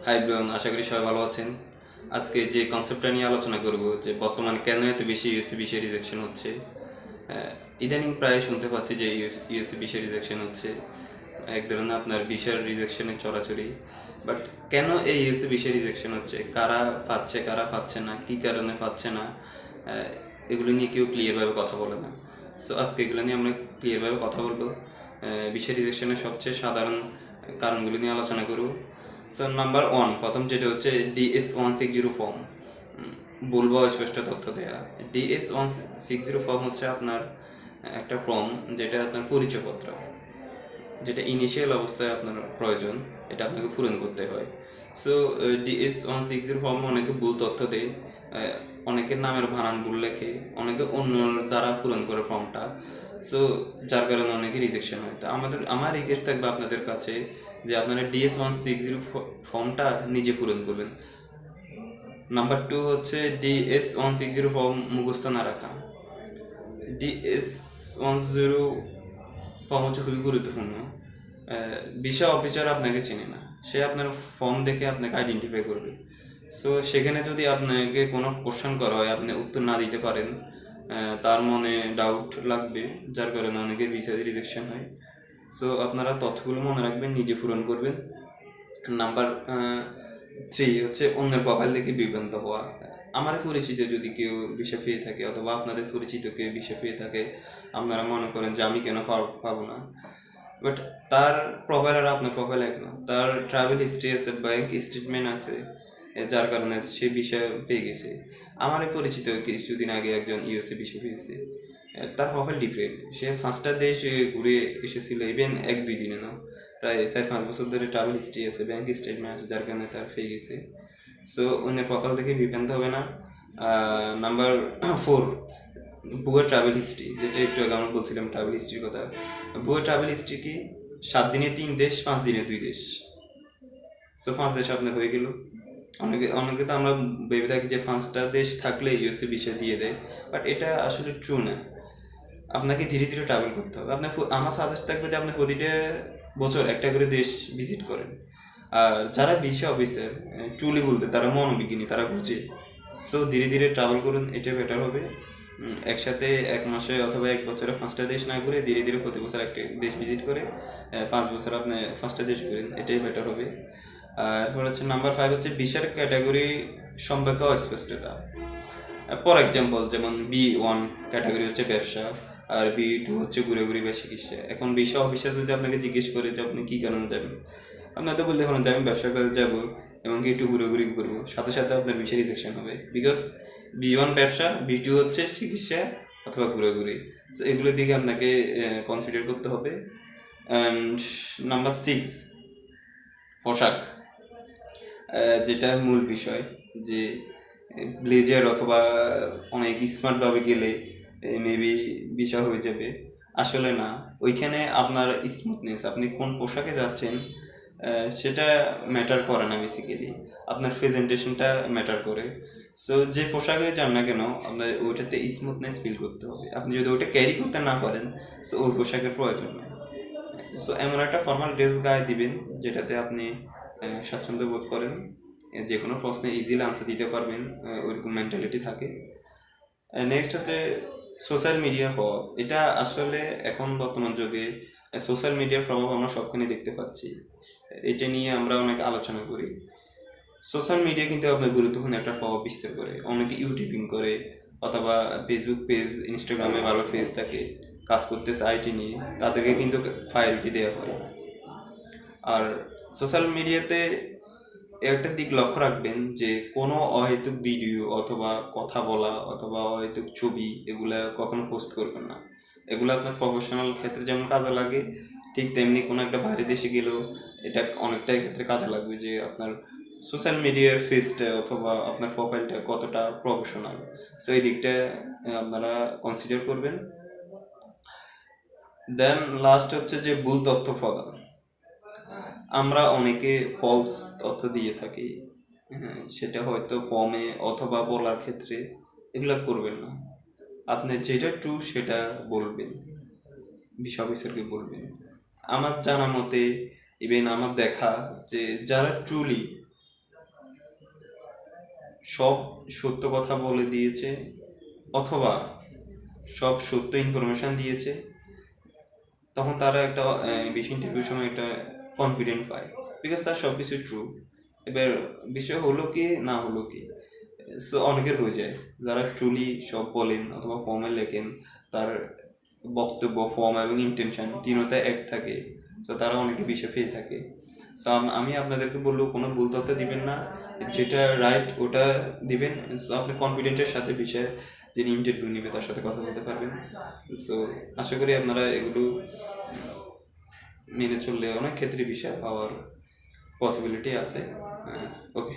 High ব্রন, আশা করি সবাই ভালো আছেন। আজকে যে কনসেপ্টটা নিয়ে আলোচনা করব যে বর্তমানে কেন এত বেশি ইউএসসি বিষয়ে রিজেকশন হচ্ছে। ইদানিং প্রায় শুনতে পাচ্ছি যে ইউএসসি বিষয়ে রিজেকশন হচ্ছে, এক ধরনের আপনার বিষয়ের রিজেকশনের চড়াচড়ি। বাট কেন এই ইউএসসি বিষয়ে রিজেকশন হচ্ছে, কারা পাচ্ছে কারা পাচ্ছে না, কী কারণে পাচ্ছে না, এগুলো নিয়ে কেউ ক্লিয়ারভাবে কথা বলে না। সো আজকে এগুলো নিয়ে আমরা ক্লিয়ারভাবে কথা বলবো। বিষয় রিজেকশনের সবচেয়ে সাধারণ কারণগুলো নিয়ে আলোচনা করব। সো নাম্বার ওয়ান, প্রথম যেটা হচ্ছে DS-160 ফর্ম। বলবো স্পষ্ট তথ্য দেয়া। DS-160 ফর্ম হচ্ছে আপনার একটা ফর্ম, যেটা আপনার পরিচয়পত্র, যেটা ইনিশিয়াল অবস্থায় আপনার প্রয়োজন, এটা আপনাকে পূরণ করতে হয়। সো DS-160 ফর্ম অনেকে ভুল তথ্য দেয়, অনেকের নামের বানান ভুল লেখে, অনেকে অন্য দ্বারা পূরণ করে ফর্মটা। সো যার কারণে অনেকে রিজেকশন হয়। তো আমার রিকোয়েস্ট থাকবে আপনাদের কাছে যে আপনারা DS-160 ফর্মটা নিজে পূরণ করবেন। নাম্বার টু হচ্ছে DS-160 ফর্ম মুখস্থ না রাখা। DS-160 ফর্ম হচ্ছে খুবই গুরুত্বপূর্ণ। ভিসা অফিসার আপনাকে চেনে না, সে আপনার ফর্ম দেখে আপনাকে আইডেন্টিফাই করবে। সো সেখানে যদি আপনাকে কোনো কোশ্চেন করা হয়, আপনি উত্তর না দিতে পারেন, তার মনে ডাউট লাগবে, যার কারণে অনেকে ভিসা রিজেকশন হয়। সো আপনারা তথ্যগুলো মনে রাখবেন, নিজে পূরণ করবেন। নাম্বার থ্রি হচ্ছে অন্যের প্রোফাইল দেখে বিভ্রান্ত হওয়া। আমার পরিচিত যদি কেউ ভিসা পেয়ে থাকে, অথবা আপনাদের পরিচিত কেউ ভিসা পেয়ে থাকে, আপনারা মনে করেন যে আমি কেন পাবো না, বাট তার প্রোফাইল আর আপনার প্রোফাইল এক না। তার ট্রাভেল হিস্ট্রি আছে, ব্যাংক স্টেটমেন্ট আছে, যার কারণে সে বিষয় পেয়ে গেছে। আমার পরিচিত কিছুদিন আগে একজন ইউএসএ বিষয় পেয়েছে, তার প্রোফাইল ডিফারেন্ট। সে 5টা দেশ ঘুরে এসেছিল, ইভেন 1-2 দিনে না, প্রায় 4-5 বছর ধরে ট্রাভেল হিস্ট্রি আছে, ব্যাংক স্টেটমেন্ট আছে, যার কারণে তার পেয়ে গেছে। সো অন্যের প্রোফাইল দেখে বিভ্রান্ত হবে না। নাম্বার 4, ভুয়া ট্রাভেল হিস্ট্রি, যেটা একটু আগে আমরা বলছিলাম ট্রাভেল হিস্ট্রির কথা। ভুয়া ট্রাভেল হিস্ট্রি কি? 7 দিনে 3 দেশ, 5 দিনে 2 দেশ। সো 5 দেশ আপনার হয়ে গেল। অনেকে অনেকে তো আমরা ভেবে থাকি যে 5টা দেশ থাকলে ইউএসএ ভিসা দিয়ে দেয়, বাট এটা আসলে ট্রু না। আপনাকে ধীরে ধীরে ট্রাভেল করতে হবে। আমার সাজেস্ট থাকবে যে আপনি প্রতিটা বছর একটা করে দেশ ভিজিট করেন। আর যারা ভিসা অফিসার, ট্রুলি বলতে তারা মনোবিজ্ঞানী, তারা বুঝে। সো ধীরে ধীরে ট্রাভেল করুন, এটা বেটার হবে। একসাথে 1 মাসে অথবা 1 বছরে 5টা দেশ না ঘুরে ধীরে ধীরে প্রতি বছর একটা দেশ ভিজিট করে 5 বছর আপনি 5টা দেশ ঘুরেন, এটাই বেটার হবে। এরপর হচ্ছে নাম্বার 5 হচ্ছে ভিসার ক্যাটাগরি সম্পর্কে অস্পষ্টতা। ফর এক্সাম্পল, যেমন B1 ক্যাটাগরি হচ্ছে ব্যবসা, আর B2 হচ্ছে ঘুরে বা চিকিৎসা। এখন ভিসা অফিসার যদি আপনাকে জিজ্ঞেস করে যে আপনি কী কারণে যাবেন, আপনি তো বলতে পারেন যে আমি ব্যবসা করে যাবো, এমনকি একটু ঘুরে করবো, সাথে সাথে আপনার ভিসা রিজেকশন হবে। বিকজ B1 ব্যবসা, B2 হচ্ছে চিকিৎসা অথবা ঘুরে। সো এগুলোর দিকে আপনাকে কনসিডার করতে হবে। অ্যান্ড নাম্বার 6, পোশাক, যেটা মূল বিষয়, যে ব্লেজার অথবা অনেক স্মার্টভাবে গেলে মেবি ভিসা হয়ে যাবে। আসলে না, ওইখানে আপনার স্মুথনেস, আপনি কোন পোশাকে যাচ্ছেন সেটা ম্যাটার করে না বেসিক্যালি, আপনার প্রেজেন্টেশনটা ম্যাটার করে। সো যে পোশাকে যান না কেন, আপনার ওইটাতে স্মুথনেস ফিল করতে হবে। আপনি যদি ওইটা ক্যারি করতে না পারেন, সো ওই পোশাকের প্রয়োজন নেই। সো এমন একটা ফর্মাল ড্রেস গায়ে দিবেন যেটাতে আপনি স্বাচ্ছন্দ্য বোধ করেন, যে কোনো প্রশ্নে ইজিলি আনসার দিতে পারবেন, ওইরকম মেন্টালিটি থাকে। নেক্সট হচ্ছে সোশ্যাল মিডিয়া প্রভাব। এটা আসলে এখন বর্তমান যুগে সোশ্যাল মিডিয়ার প্রভাব আমরা সবখানে দেখতে পাচ্ছি, এটা নিয়ে আমরা অনেক আলোচনা করি। সোশ্যাল মিডিয়া কিন্তু আপনার গুরুত্বপূর্ণ একটা প্রভাব বিস্তার করে। অনেকে ইউটিউবিং করে, অথবা ফেসবুক পেজ, ইনস্টাগ্রামে ভালো পেজ থাকে, কাজ করতেছে আইটি নিয়ে, তাদেরকে কিন্তু প্রায়োরিটি দেওয়া হয়। আর সোশ্যাল মিডিয়াতে একটা দিক লক্ষ্য রাখবেন যে কোনো অহেতুক ভিডিও অথবা কথা বলা অথবা অহেতুক ছবি এগুলা কখনো পোস্ট করবেন না। এগুলো আপনার প্রফেশনাল ক্ষেত্রে যেমন কাজে লাগে, ঠিক তেমনি কোনো একটা বাইরের দেশে গেলেও এটা অনেকটাই ক্ষেত্রে কাজে লাগবে, যে আপনার সোশ্যাল মিডিয়ার ফেসটা অথবা আপনার প্রোফাইলটা কতটা প্রফেশনাল। সো এই দিকটা আপনারা কনসিডার করবেন। দেন লাস্ট হচ্ছে যে ভুল তথ্য প্রদান। আমরা অনেকে ফলস তথ্য দিয়ে থাকি, হ্যাঁ, সেটা হয়তো ফর্মে অথবা বলার ক্ষেত্রে। এগুলা করবেন না। আপনি যেটা ট্রু সেটা বলবেন, ভিসা অফিসারকে বলবেন। আমার জানা মতে, ইভেন আমার দেখা, যে যারা ট্রুলি সব সত্য কথা বলে দিয়েছে অথবা সব সত্য ইনফরমেশন দিয়েছে, তখন তারা একটা বেশি ইন্টারভিউর সময় একটা কনফিডেন্ট পায়, বিকজ তার সব কিছু ট্রু। এবার বিষয় হলো কি না হলো কি, সো অনেকের হয়ে যায় যারা ট্রুলি সব বলেন অথবা ফর্মে লেখেন, তার বক্তব্য, ফর্ম এবং ইন্টেনশন তিনটা এক থাকে, সো তারা অনেকে বিষয় পেয়ে থাকে। সো আমি আপনাদেরকে বলবো কোনো ভুল তথ্য দিবেন না, যেটা রাইট ওটা দিবেন। সো আপনি কনফিডেন্টের সাথে বিষয়ে যিনি ইন্টারভিউ নেবে তার সাথে কথা বলতে পারবেন। সো আশা করি আপনারা এগুলো মেনে চললে অনেক ক্ষেত্রে বিষয় পাওয়ার পসিবিলিটি আছে। ওকে।